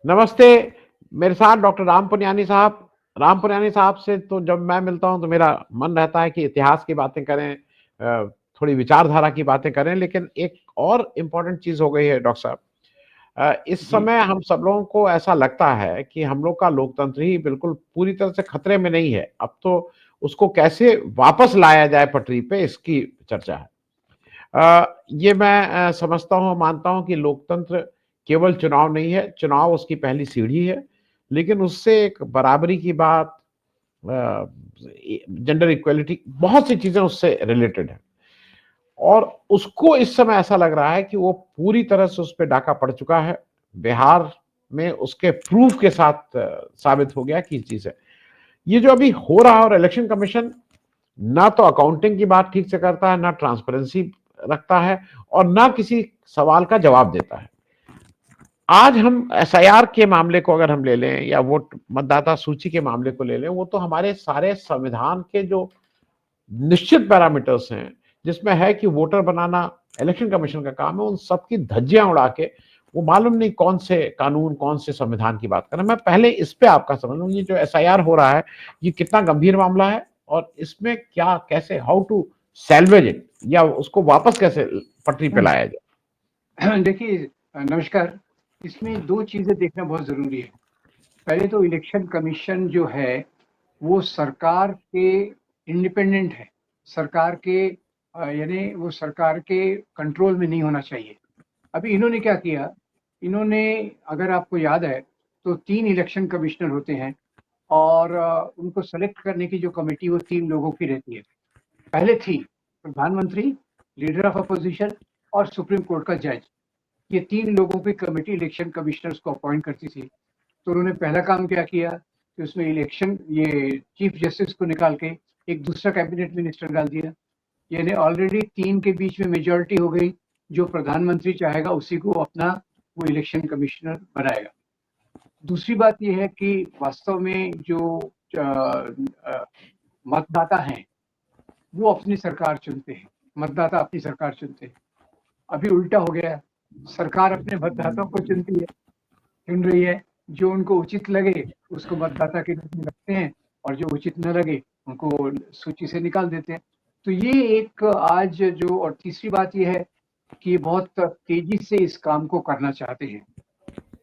नमस्ते, मेरे साथ डॉक्टर राम पुनियानी साहब। राम पुनियानी साहब से तो जब मैं मिलता हूँ तो मेरा मन रहता है कि इतिहास की बातें करें, थोड़ी विचारधारा की बातें करें, लेकिन एक और इम्पोर्टेंट चीज़ हो गई है डॉक्टर साहब। इस जी, समय हम सब लोगों को ऐसा लगता है कि हम लोग का लोकतंत्र ही बिल्कुल पूरी तरह से खतरे में नहीं है। अब तो उसको कैसे वापस लाया जाए पटरी पे, इसकी चर्चा है। ये मैं समझता हूँ, मानता हूँ कि लोकतंत्र केवल चुनाव नहीं है, चुनाव उसकी पहली सीढ़ी है, लेकिन उससे एक बराबरी की बात, अ, जेंडर इक्वालिटी, बहुत सी चीज़ें उससे रिलेटेड हैं। और उसको इस समय ऐसा लग रहा है कि वो पूरी तरह से उस पे डाका पड़ चुका है। बिहार में उसके प्रूफ के साथ साबित हो गया कि ये चीज़ है। ये जो अभी हो रहा है, और इलेक्शन कमीशन ना तो अकाउंटिंग की बात ठीक से करता है, ना ट्रांसपेरेंसी रखता है, और ना किसी सवाल का जवाब देता है। आज हम एसआईआर के मामले को अगर हम ले लें, या वोट मतदाता सूची के मामले को ले लें, वो तो हमारे सारे संविधान के जो निश्चित पैरामीटर्स हैं, जिसमें है कि वोटर बनाना इलेक्शन कमीशन का काम है, उन सबकी धज्जियां उड़ा के वो मालूम नहीं कौन से कानून, कौन से संविधान की बात कर रहे हैं। मैं पहले इस पे आपका समझ लूं, ये जो एसआईआर हो रहा है, ये कितना गंभीर मामला है, और इसमें क्या, कैसे, हाउ टू सैल्वेज इट, या उसको वापस कैसे पटरी पे लाया जाए। देखिए नमस्कार। इसमें 2 चीज़ें देखना बहुत ज़रूरी है। पहले तो इलेक्शन कमीशन जो है, वो सरकार के इंडिपेंडेंट है। सरकार के यानी वो सरकार के कंट्रोल में नहीं होना चाहिए। अभी इन्होंने क्या किया, इन्होंने अगर आपको याद है, तो 3 इलेक्शन कमिश्नर होते हैं और उनको सेलेक्ट करने की जो कमिटी वो 3 लोगों की रहती है। पहले थी प्रधानमंत्री, लीडर ऑफ अपोजिशन और सुप्रीम कोर्ट का जज। ये 3 लोगों की कमेटी इलेक्शन कमिश्नर्स को अपॉइंट करती थी। तो उन्होंने पहला काम क्या किया कि उसमें इलेक्शन ये चीफ जस्टिस को निकाल के एक दूसरा कैबिनेट मिनिस्टर डाल दिया। यानी ऑलरेडी 3 के बीच में मेजॉरिटी हो गई। जो प्रधानमंत्री चाहेगा उसी को अपना वो इलेक्शन कमिश्नर बनाएगा। दूसरी बात ये है कि वास्तव में जो मतदाता हैं, वो अपनी सरकार चुनते हैं। मतदाता अपनी सरकार चुनते हैं। अभी उल्टा हो गया है, सरकार अपने मतदाताओं को चुनती है, चुन रही है। जो उनको उचित लगे उसको मतदाता के रूप में रखते हैं, और जो उचित न लगे उनको सूची से निकाल देते हैं। तो ये एक आज जो, और तीसरी बात ये है कि बहुत तेजी से इस काम को करना चाहते हैं।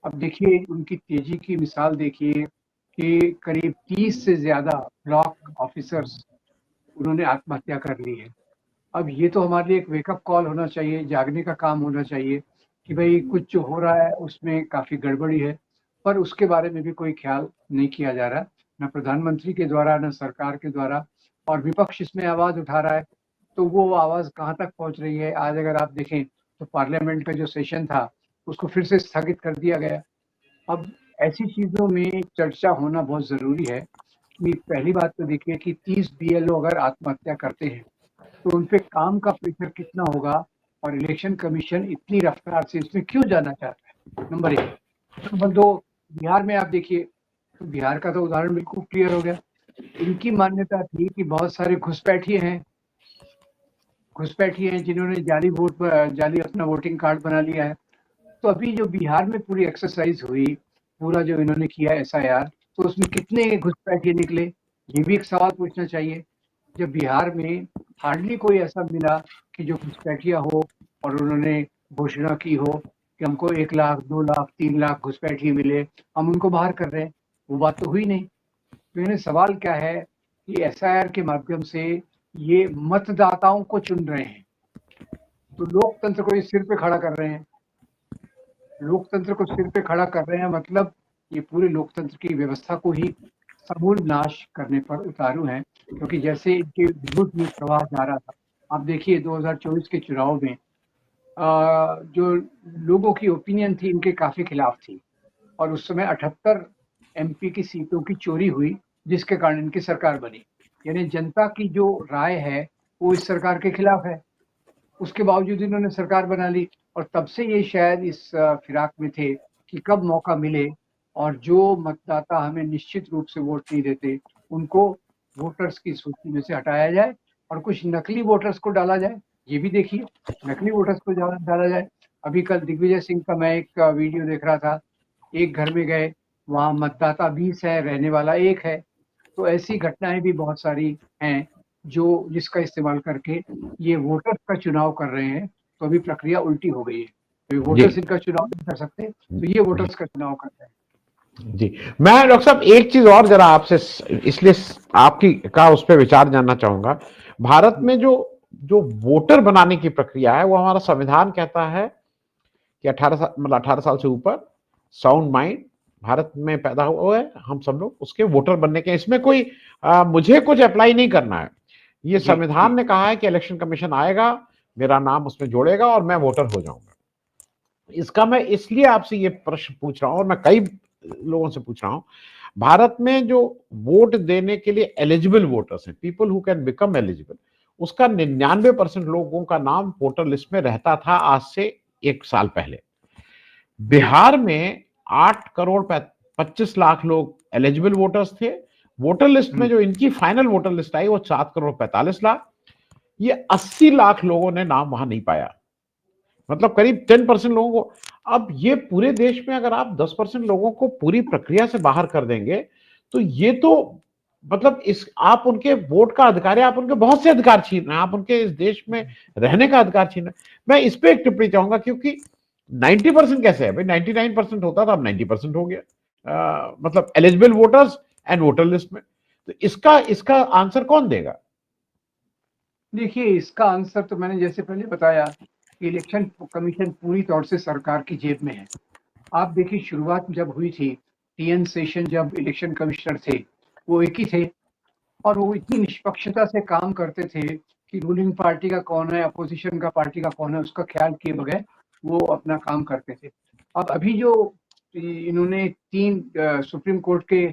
अब देखिए उनकी तेजी की मिसाल देखिए कि करीब 30 से ज्यादा ब्लॉक ऑफिसर्स उन्होंने आत्महत्या कर ली है। अब ये तो हमारे लिए एक वेकअप कॉल होना चाहिए, जागने का काम होना चाहिए कि भाई कुछ जो हो रहा है उसमें काफ़ी गड़बड़ी है। पर उसके बारे में भी कोई ख्याल नहीं किया जा रहा, ना प्रधानमंत्री के द्वारा, ना सरकार के द्वारा। और विपक्ष इसमें आवाज़ उठा रहा है, तो वो आवाज़ कहाँ तक पहुँच रही है? आज अगर आप देखें तो पार्लियामेंट का जो सेशन था, उसको फिर से स्थगित कर दिया गया। अब ऐसी चीज़ों में चर्चा होना बहुत ज़रूरी है कि पहली बात तो देखिए कि 30 बीएलओ अगर आत्महत्या करते हैं, तो उन पे काम का प्रेशर कितना होगा, और इलेक्शन कमीशन इतनी रफ्तार से इसमें क्यों जाना चाहता है, नंबर 1। नंबर 2, बिहार में आप देखिए, तो बिहार का तो उदाहरण बिल्कुल क्लियर हो गया। इनकी मान्यता थी कि बहुत सारे घुसपैठिए हैं, घुसपैठिए हैं जिन्होंने जाली अपना वोटिंग कार्ड बना लिया है। तो अभी जो बिहार में पूरी एक्सरसाइज हुई, पूरा जो इन्होंने किया एसआईआर, तो उसमें कितने घुसपैठिए निकले, ये भी एक सवाल पूछना चाहिए। जब बिहार में हार्डली कोई ऐसा मिला कि जो घुसपैठिया हो और उन्होंने घोषणा की हो कि हमको 1 लाख, 2 लाख, 3 लाख घुसपैठिए मिले, हम उनको बाहर कर रहे हैं, वो बात तो हुई नहीं। तो इन्हें सवाल क्या है कि एसआईआर के माध्यम से ये मतदाताओं को चुन रहे हैं, तो लोकतंत्र को ये सिर पे खड़ा कर रहे हैं। लोकतंत्र को सिर पे खड़ा कर रहे हैं, मतलब ये पूरे लोकतंत्र की व्यवस्था को ही समूल नाश करने पर उतारू हैं। क्योंकि जैसे इनके विरुद्ध में प्रवाह जा रहा था, आप देखिए 2024 के चुनाव में जो लोगों की ओपिनियन थी इनके काफी खिलाफ थी, और उस समय 78 एमपी की सीटों की चोरी हुई, जिसके कारण इनकी सरकार बनी। यानी जनता की जो राय है वो इस सरकार के खिलाफ है, उसके बावजूद इन्होंने सरकार बना ली। और तब से ये शायद इस फिराक में थे कि कब मौका मिले और जो मतदाता हमें निश्चित रूप से वोट नहीं देते, उनको वोटर्स की सूची में से हटाया जाए और कुछ नकली वोटर्स को डाला जाए। ये भी देखिए, नकली वोटर्स को डाला डाला जाए। अभी कल दिग्विजय सिंह का मैं एक वीडियो देख रहा था एक घर में गए, वहाँ मतदाता 20 है, रहने वाला एक है। तो ऐसी घटनाएं भी बहुत सारी हैं जो जिसका इस्तेमाल करके ये वोटर्स का चुनाव कर रहे हैं। तो अभी प्रक्रिया उल्टी हो गई है, तो जी वोटर्स इनका चुनाव नहीं कर सकते, तो ये जी वोटर्स का चुनाव कर रहे हैं। जी। मैं डॉक्टर साहब एक चीज और जरा आपसे इसलिए आपकी का उस पर विचार जानना चाहूंगा। भारत में जो जो वोटर बनाने की प्रक्रिया है वो हमारा संविधान कहता है कि 18 साल मतलब 18 साल से ऊपर साउंड माइंड भारत में पैदा हुआ है, हम सब लोग उसके वोटर बनने के। इसमें कोई मुझे कुछ अप्लाई नहीं करना है। ये जी संविधान जी ने कहा है कि इलेक्शन कमीशन आएगा, मेरा नाम उसमें जोड़ेगा और मैं वोटर हो जाऊंगा। इसका मैं इसलिए आपसे ये प्रश्न पूछ रहा हूं और मैं कई लोगों से पूछ रहा हूं। भारत में जो वोट देने के लिए एलिजिबल वोटर्स हैं, people who can become eligible, उसका 99% लोगों का नाम वोटर लिस्ट में रहता था आज से 1 साल पहले। जी बिहार में 8 करोड़ 25 लाख लोग एलिजिबल वोटर्स थे। वोटर लिस्ट में जो इनकी फाइनल वोटर लिस्ट आई वो 7 करोड़ 45 लाख। ये 80 लाख लोगों ने नाम वहां नहीं पाया, मतलब करीब 10% लोगों को। अब ये पूरे देश में अगर आप 10% लोगों को पूरी प्रक्रिया से बाहर कर देंगे तो ये तो मतलब इस आप उनके वोट का अधिकार है, आप उनके बहुत से अधिकार छीन रहे हैं, आप उनके इस देश में रहने का अधिकार छीन रहे हैं। मैं इस पे एक टिप्पणी चाहूंगा क्योंकि 90% कैसे है भाई, 99% होता था, अब 90% हो गया। मतलब eligible voters and voter list में। तो इसका इसका आंसर कौन देगा? देखिए, इसका आंसर तो मैंने जैसे पहले बताया कि इलेक्शन कमीशन पूरी तौर से सरकार की जेब में है। आप देखिए, शुरुआत जब हुई थी, टीएन शेषन जब इलेक्शन कमिश्नर थे, वो एक ही थे और वो इतनी निष्पक्षता से काम करते थे कि रूलिंग पार्टी का कौन है, अपोजिशन का पार्टी का कौन है, उसका ख्याल किए बगैर वो अपना काम करते थे। अब अभी जो इन्होंने 3 सुप्रीम कोर्ट के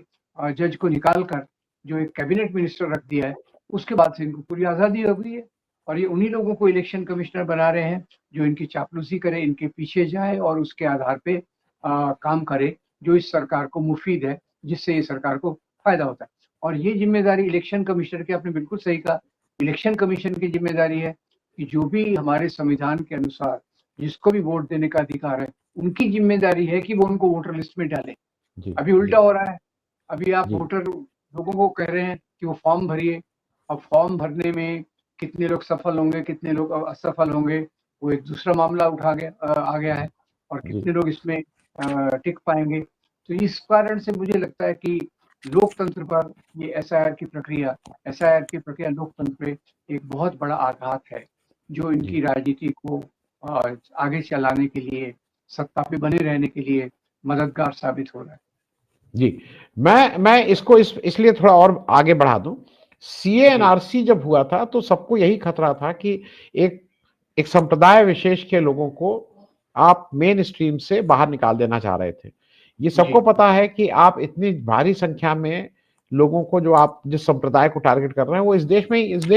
जज को निकाल कर जो एक कैबिनेट मिनिस्टर रख दिया है, उसके बाद से इनको पूरी आज़ादी हो गई है और ये उन्हीं लोगों को इलेक्शन कमिश्नर बना रहे हैं जो इनकी चापलूसी करे, इनके पीछे जाए और उसके आधार पे काम करे जो इस सरकार को मुफीद है, जिससे ये सरकार को फायदा होता है। और ये जिम्मेदारी इलेक्शन कमिश्नर की, आपने बिल्कुल सही कहा, इलेक्शन कमीशन की जिम्मेदारी है कि जो भी हमारे संविधान के अनुसार जिसको भी वोट देने का अधिकार है, उनकी जिम्मेदारी है कि वो उनको वोटर लिस्ट में डालें। जी अभी जी उल्टा हो रहा है। अभी आप जी वोटर लोगों को कह रहे हैं कि वो फॉर्म भरिए। अब फॉर्म भरने में कितने लोग सफल होंगे, कितने लोग असफल होंगे, वो एक दूसरा मामला आ गया है और जी कितने लोग इसमें टिक पाएंगे। तो इस कारण से मुझे लगता है कि लोकतंत्र पर ये एसआईआर की प्रक्रिया लोकतंत्र पे एक बहुत बड़ा आघात है, जो जी इनकी राजनीति को आगे चलाने के लिए, सत्ता पे बने रहने के लिए मददगार साबित हो रहा है। जी। मैं इसको इसलिए थोड़ा और आगे बढ़ा दूं। जी सीएनआरसी जब हुआ था तो सबको यही खतरा था कि एक एक संप्रदाय विशेष के लोगों को आप मेन स्ट्रीम से बाहर निकाल देना चाह रहे थे। ये सबको जी पता है कि आप इतनी भारी संख्या में लोगों को जो आप जिस संप्रदाय को टारगेट कर रहे हैं वो इस देश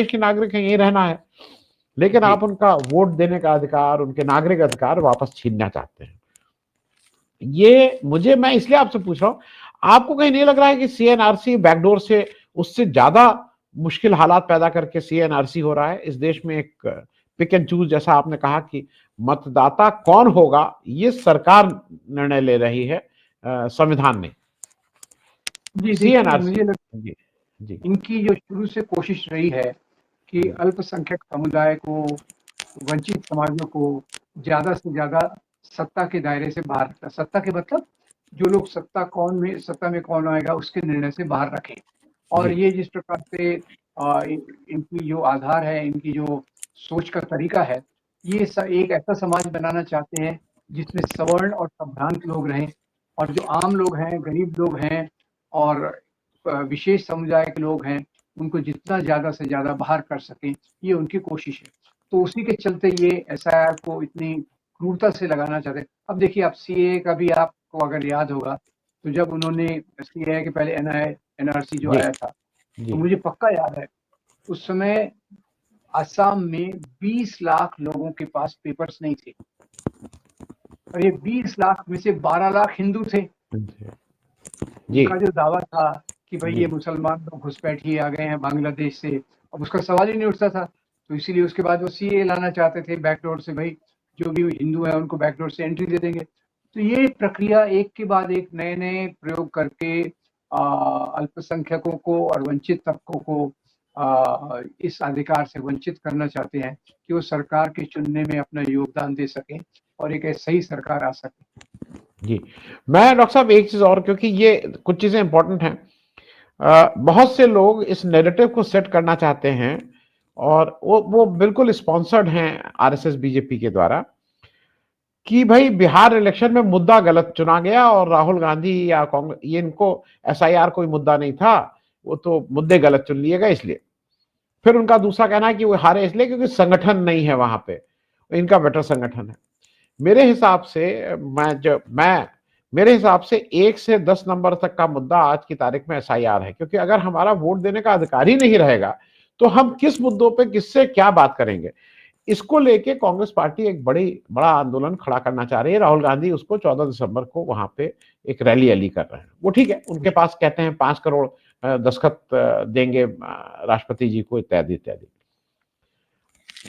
के नागरिक हैं, यही रहना है। लेकिन जी आप उनका वोट देने का अधिकार, उनके नागरिक अधिकार वापस छीनना चाहते हैं। ये मुझे मैं इसलिए आपसे पूछ रहा हूं, आपको कहीं नहीं लग रहा है कि सीएनआरसी बैकडोर से उससे ज्यादा मुश्किल हालात पैदा करके सीएनआरसी हो रहा है इस देश में? एक पिक एंड चूज, जैसा आपने कहा कि मतदाता कौन होगा ये सरकार निर्णय ले रही है, संविधान में। जी देखिए, सीएनआरसी। मुझे लगता जी जी है इनकी जो शुरू से कोशिश रही है कि जी अल्पसंख्यक समुदाय को, वंचित समाजों को ज्यादा से ज्यादा सत्ता के दायरे से बाहर रखना। सत्ता के मतलब जो लोग सत्ता में कौन आएगा उसके निर्णय से बाहर रखें। और जी ये जिस प्रकार से इनकी जो आधार है, इनकी जो सोच का तरीका है, एक ऐसा समाज बनाना चाहते हैं जिसमें सवर्ण और संभ्रांत लोग रहें और जो आम लोग हैं, गरीब लोग हैं और विशेष समुदाय के लोग हैं, उनको जितना ज्यादा से ज्यादा बाहर कर सकें, ये उनकी कोशिश है। तो उसी के चलते ये एसआईआर को इतनी क्रूरता से लगाना चाहते हैं। अब देखिए, आप सीए का भी आपको अगर याद होगा, तो जब उन्होंने सीए के पहले एनआरसी जो जी आया था, तो जी मुझे पक्का याद है उस समय असम में 20 लाख लोगों के पास पेपर्स नहीं थे और ये 20 लाख में से 12 लाख हिंदू थे। जी उनका जो दावा था कि भाई ये जी मुसलमान लोग घुसपैठिए आ गए हैं बांग्लादेश से, अब उसका सवाल ही नहीं उठता था। तो इसीलिए उसके बाद वो सीए लाना चाहते थे बैकडोर से, भाई जो भी हिंदू है उनको बैकडोर से एंट्री दे देंगे। तो ये प्रक्रिया एक के बाद एक नए-नए प्रयोग करके अल्पसंख्यकों को और वंचित तबकों को इस अधिकार से वंचित करना चाहते हैं कि वो सरकार के चुनने में अपना योगदान दे सकें और एक सही सरकार आ सके। जी। मैं डॉक्टर साहब एक चीज़ और, क्योंकि ये कुछ चीज़ें इम्पोर्टेंट हैं। बहुत से लोग इस नैरेटिव को सेट करना चाहते हैं और वो बिल्कुल स्पॉन्सर्ड हैं आरएसएस बीजेपी के द्वारा, कि भाई बिहार इलेक्शन में मुद्दा गलत चुना गया और राहुल गांधी या कांग्रेस, ये इनको एसआईआर कोई मुद्दा नहीं था, वो तो मुद्दे गलत चुन लिए गए इसलिए। फिर उनका दूसरा कहना है कि वो हारे इसलिए क्योंकि संगठन नहीं है वहां पे, इनका बेटर संगठन है। मेरे हिसाब से मेरे हिसाब से 1 से 10 नंबर तक का मुद्दा आज की तारीख में एसआईआर है, क्योंकि अगर हमारा वोट देने का अधिकार ही नहीं रहेगा तो हम किस मुद्दों पे किससे क्या बात करेंगे। इसको लेके कांग्रेस पार्टी एक बड़ा आंदोलन खड़ा करना चाह रही है। राहुल गांधी उसको 14 दिसंबर को वहां पे एक रैली रैली कर रहे हैं। वो ठीक है, उनके पास कहते हैं 5 करोड़ दस्तखत देंगे राष्ट्रपति जी को, इत्यादि इत्यादि।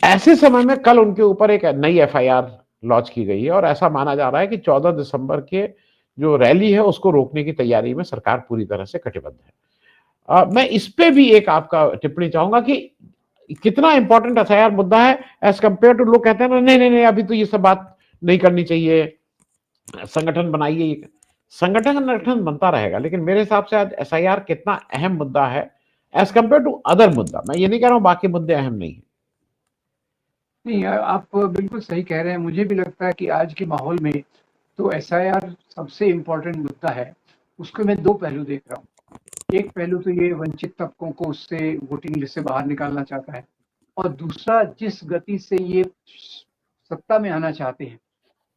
ऐसे समय में कल उनके ऊपर एक नई एफआईआर लॉन्च की गई है और ऐसा माना जा रहा है कि 14 दिसंबर के जो रैली है उसको रोकने की तैयारी में सरकार पूरी तरह से कटिबद्ध है। मैं इस पे भी एक आपका टिप्पणी चाहूंगा कि कितना इंपॉर्टेंट एफआईआर मुद्दा है एज कंपेयर टू, लोग कहते हैं ना नहीं नहीं नहीं अभी तो ये सब बात नहीं करनी चाहिए, संगठन बनाइए। संगठन बनता रहेगा, लेकिन मेरे हिसाब से आज एसआईआर कितना अहम मुद्दा है एज कंपेयर टू अदर मुद्दा। मैं ये नहीं कह रहा हूं बाकी मुद्दे अहम नहीं है। नहीं, आप बिल्कुल सही कह रहे हैं। मुझे भी लगता है कि आज के माहौल में तो एसआईआर सबसे इम्पोर्टेंट मुद्दा है। उसको मैं 2 पहलू देख रहा हूँ। एक पहलू तो ये वंचित तबकों को उससे वोटिंग लिस्ट से बाहर निकालना चाहता है और दूसरा जिस गति से ये सत्ता में आना चाहते हैं,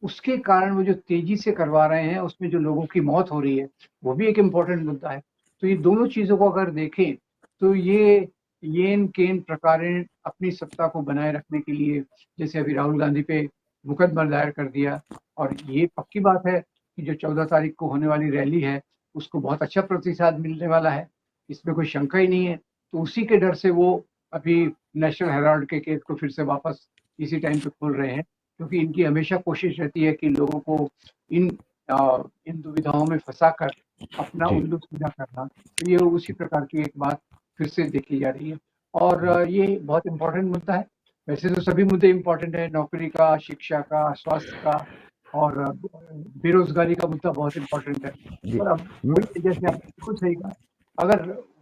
उसके कारण वो जो तेजी से करवा रहे हैं, उसमें जो लोगों की मौत हो रही है, वो भी एक इम्पोर्टेंट मुद्दा है। तो ये दोनों चीज़ों को अगर देखें, तो ये येन-केन प्रकारेण अपनी सत्ता को बनाए रखने के लिए, जैसे अभी राहुल गांधी पे मुकदमा दायर कर दिया और ये पक्की बात है कि जो 14 तारीख को होने वाली रैली है, उसको बहुत अच्छा प्रतिसाद मिलने वाला है, इसमें कोई शंका ही नहीं है। तो उसी के डर से वो अभी नेशनल हेराल्ड के केस को फिर से वापस इसी टाइम पे खोल रहे हैं। क्योंकि इनकी हमेशा कोशिश रहती है कि लोगों को इन इन दुविधाओं में फंसाकर अपना जी उल्लू सीधा करना। तो ये उसी प्रकार की एक बात फिर से देखी जा रही है और ये बहुत इम्पोर्टेंट मुद्दा है। वैसे तो सभी मुद्दे इम्पोर्टेंट है, नौकरी का, शिक्षा का, स्वास्थ्य का और बेरोजगारी का मुद्दा बहुत इम्पोर्टेंट है। जी पर अब वही जैसे आपने बिल्कुल सही कहा, अगर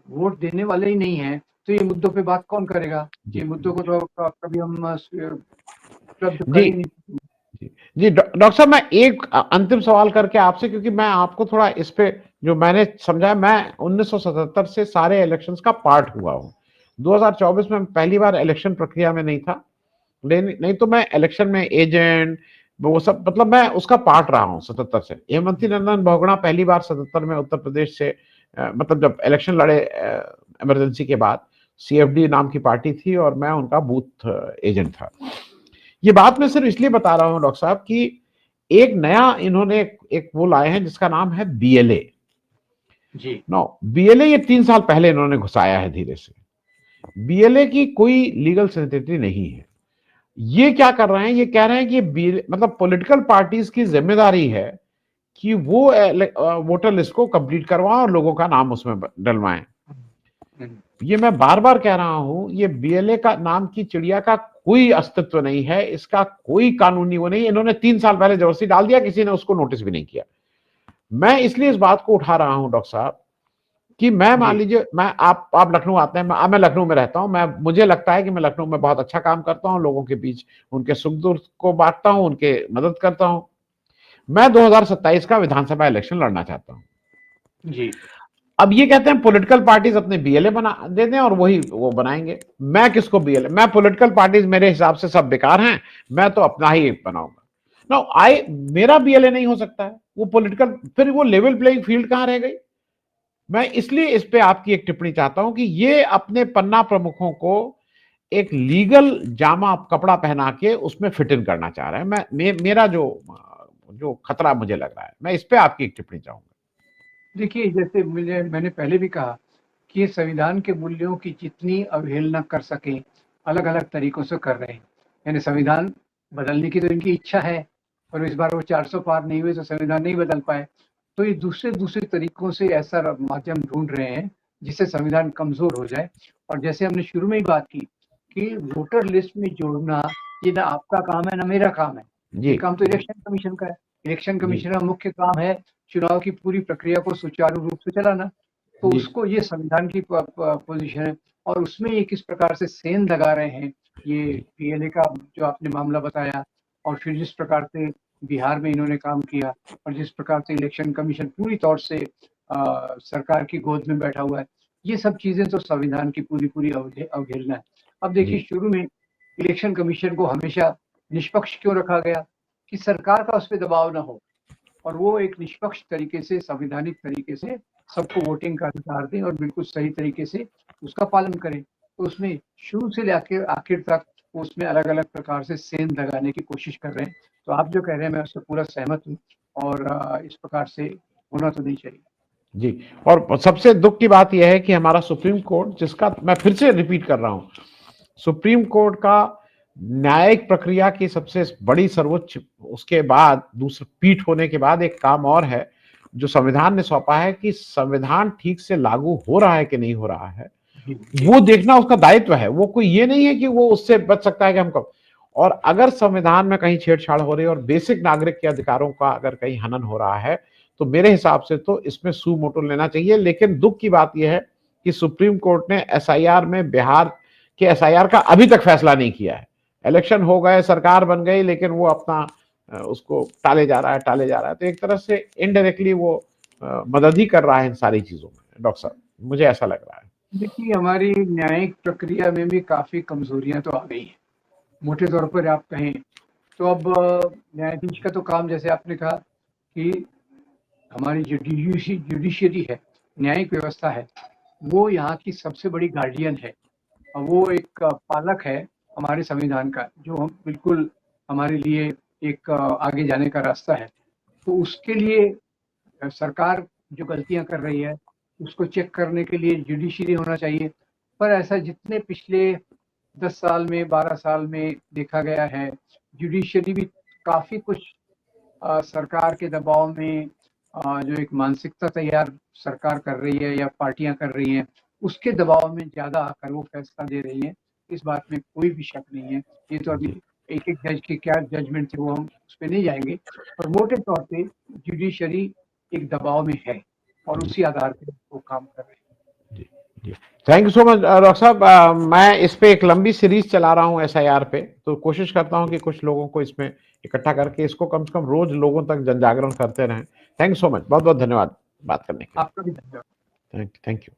वोट देने वाले ही नहीं हैं, तो ये मुद्दों पे बात कौन करेगा? जी ये मुद्दों को तो कभी हम उपलब्ध कर जी ही नहीं। जी जी डॉक्टर साहब, मैं एक अंतिम सवाल करके आपसे, क्योंकि मैं आपको थोड़ा इस पे जो मैंने समझा, मैं 1977 से सारे इलेक्शंस का पार्ट हुआ हूँ। 2024 में पहली बार इलेक्शन प्रक्रिया में नहीं था, नहीं तो मैं इलेक्शन में एजेंट वो सब, मतलब मैं उसका पार्ट रहा हूँ 77 से। हेमंती नंदन बहुगुणा पहली बार 77 में उत्तर प्रदेश से मतलब जब इलेक्शन लड़े इमरजेंसी के बाद, सीएफडी नाम की पार्टी थी और मैं उनका बूथ एजेंट था। ये बात मैं सिर्फ इसलिए बता रहा हूं डॉक्टर साहब कि एक नया इन्होंने एक वो लाए हैं जिसका नाम है बीएलए। जी, नो, बीएलए ये 3 साल पहले इन्होंने घुसाया है धीरे से। बीएलए की कोई लीगल सेंसिटिविटी नहीं है। ये क्या कर रहे हैं, ये कह रहे हैं कि मतलब पॉलिटिकल पार्टीज की जिम्मेदारी है कि वो वोटर लिस्ट को कंप्लीट करवाएं और लोगों का नाम उसमें डलवाएं। हुँ, ये मैं बार बार कह रहा हूं, ये बीएलए का नाम की चिड़िया का कोई अस्तित्व नहीं है, इसका कोई कानूनी वो नहीं। इन्होंने 3 साल पहले जबरदस्ती डाल दिया, किसी ने उसको नोटिस भी नहीं किया। मैं इसलिए इस बात को उठा रहा हूं डॉक्टर साहब कि मैं मान जी, लीजिए, मैं आप लखनऊ आते हैं, मैं लखनऊ में रहता हूं, मैं मुझे लगता है कि मैं लखनऊ में बहुत अच्छा काम करता हूं, लोगों के बीच उनके सुख दुख को बांटता हूं, उनके मदद करता हूं। मैं 2027 का विधानसभा इलेक्शन लड़ना चाहता हूं। जी, अब ये कहते हैं पॉलिटिकल पार्टीज अपने बीएलए बना दे दें और वही वो बनाएंगे। मैं किसको बीएलए, मैं पॉलिटिकल पार्टीज मेरे हिसाब से सब बेकार हैं, मैं तो अपना ही बनाऊंगा। नो आई, मेरा बीएलए नहीं हो सकता है वो पॉलिटिकल, फिर वो लेवल प्लेइंग फील्ड कहां रह गई। मैं इसलिए इस पे आपकी एक टिप्पणी चाहता हूं कि ये अपने पन्ना प्रमुखों को एक लीगल जामा कपड़ा पहना के उसमें फिट इन करना चाह रहे हैं। मेरा जो जो खतरा मुझे लग रहा है, मैं इस पे आपकी एक टिप्पणी चाहूंगा। देखिए जैसे मैंने पहले भी कहा कि ये संविधान के मूल्यों की जितनी अवहेलना कर सकें, अलग-अलग तरीकों से कर रहे हैं। यानी संविधान बदलने की तो इनकी इच्छा है, और इस बार वो 400 पार नहीं हुए तो संविधान नहीं बदल पाए। तो ये दूसरे दूसरे तरीकों से ऐसा माध्यम ढूंढ रहे हैं जिससे संविधान कमजोर हो जाए। और जैसे हमने शुरू में ही बात की कि वोटर लिस्ट में जोड़ना ये ना आपका काम है ना मेरा काम है, ये जी काम तो इलेक्शन कमीशन का है। इलेक्शन जी कमीशन का मुख्य काम है चुनाव की पूरी प्रक्रिया को सुचारू रूप से चलाना। तो जी उसको ये संविधान की पोजीशन है और उसमें ये किस प्रकार से सेंध लगा रहे हैं, ये जी पीएलए का जो आपने मामला बताया और फिर जिस प्रकार से बिहार में इन्होंने काम किया और जिस प्रकार से इलेक्शन कमीशन पूरी तौर से सरकार की गोद में बैठा हुआ है, ये सब चीजें तो संविधान की पूरी पूरी अवहेलना है। अब देखिए जी शुरू में इलेक्शन कमीशन को हमेशा निष्पक्ष क्यों रखा गया कि सरकार का उस पर दबाव ना हो और वो एक निष्पक्ष तरीके से संवैधानिक तरीके से सबको वोटिंग का अधिकार दें और बिल्कुल सही तरीके से उसका पालन करें। तो उसमें शुरू से लेकर आखिर तक उसमें अलग अलग प्रकार से सेंध लगाने की कोशिश कर रहे हैं। तो आप जो कह रहे हैं मैं उससे पूरा सहमत हूँ और इस प्रकार से होना तो नहीं चाहिए। जी। और सबसे दुख की बात यह है कि हमारा सुप्रीम कोर्ट, जिसका मैं फिर से रिपीट कर रहा हूं, सुप्रीम कोर्ट का न्यायिक प्रक्रिया की सबसे बड़ी सर्वोच्च, उसके बाद दूसरा पीठ होने के बाद एक काम और है जो संविधान ने सौंपा है कि संविधान ठीक से लागू हो रहा है कि नहीं हो रहा है, जी जी वो देखना उसका दायित्व है। वो कोई ये नहीं है कि वो उससे बच सकता है कि हम कब, और अगर संविधान में कहीं छेड़छाड़ हो रही है और बेसिक नागरिक के अधिकारों का अगर कहीं हनन हो रहा है, तो मेरे हिसाब से तो इसमें सू मोटो लेना चाहिए। लेकिन दुख की बात यह है कि सुप्रीम कोर्ट ने एसआईआर में बिहार के एसआईआर का अभी तक फैसला नहीं किया है। इलेक्शन हो गए, सरकार बन गई, लेकिन वो अपना उसको टाले जा रहा है, टाले जा रहा है। तो एक तरह से इनडायरेक्टली वो मदद ही कर रहा है इन सारी चीजों में। डॉक्टर साहब, मुझे ऐसा लग रहा है। देखिए हमारी न्यायिक प्रक्रिया में भी काफी कमजोरियां तो आ गई हैं। मोटे तौर पर आप कहें तो अब न्यायाधीश का तो काम जैसे आपने कहा कि हमारी जो जुडिशियरी है, न्यायिक व्यवस्था है, वो यहाँ की सबसे बड़ी गार्डियन है और वो एक पालक है हमारे संविधान का, जो हम बिल्कुल हमारे लिए एक आगे जाने का रास्ता है। तो उसके लिए सरकार जो गलतियां कर रही है उसको चेक करने के लिए जुडिशरी होना चाहिए। पर ऐसा जितने पिछले 10 साल में 12 साल में देखा गया है, जुडिशरी भी काफी कुछ सरकार के दबाव में जो एक मानसिकता तैयार सरकार कर रही है या पार्टियां कर रही हैं, उसके दबाव में ज्यादा आकर वो फैसला दे रही हैं। इस बात में कोई भी शक नहीं है। ये तो अभी जी एक एक जज के क्या जजमेंट थे वो हम उस पर नहीं जाएंगे, पर मोटे तौर पे जुडिशरी एक दबाव में है और जी उसी आधार पर वो काम कर रहे जी जी। Thank you so much doctor साहब। मैं इस पे एक लंबी सीरीज चला रहा हूँ एसआईआर पे, तो कोशिश करता हूँ कि कुछ लोगों को इसमें इकट्ठा करके इसको कम से कम रोज लोगों तक जन जागरण करते रहें। थैंक यू सो मच, बहुत बहुत धन्यवाद बात करने के हैं। लिए। आपका भी धन्यवाद। Thank you.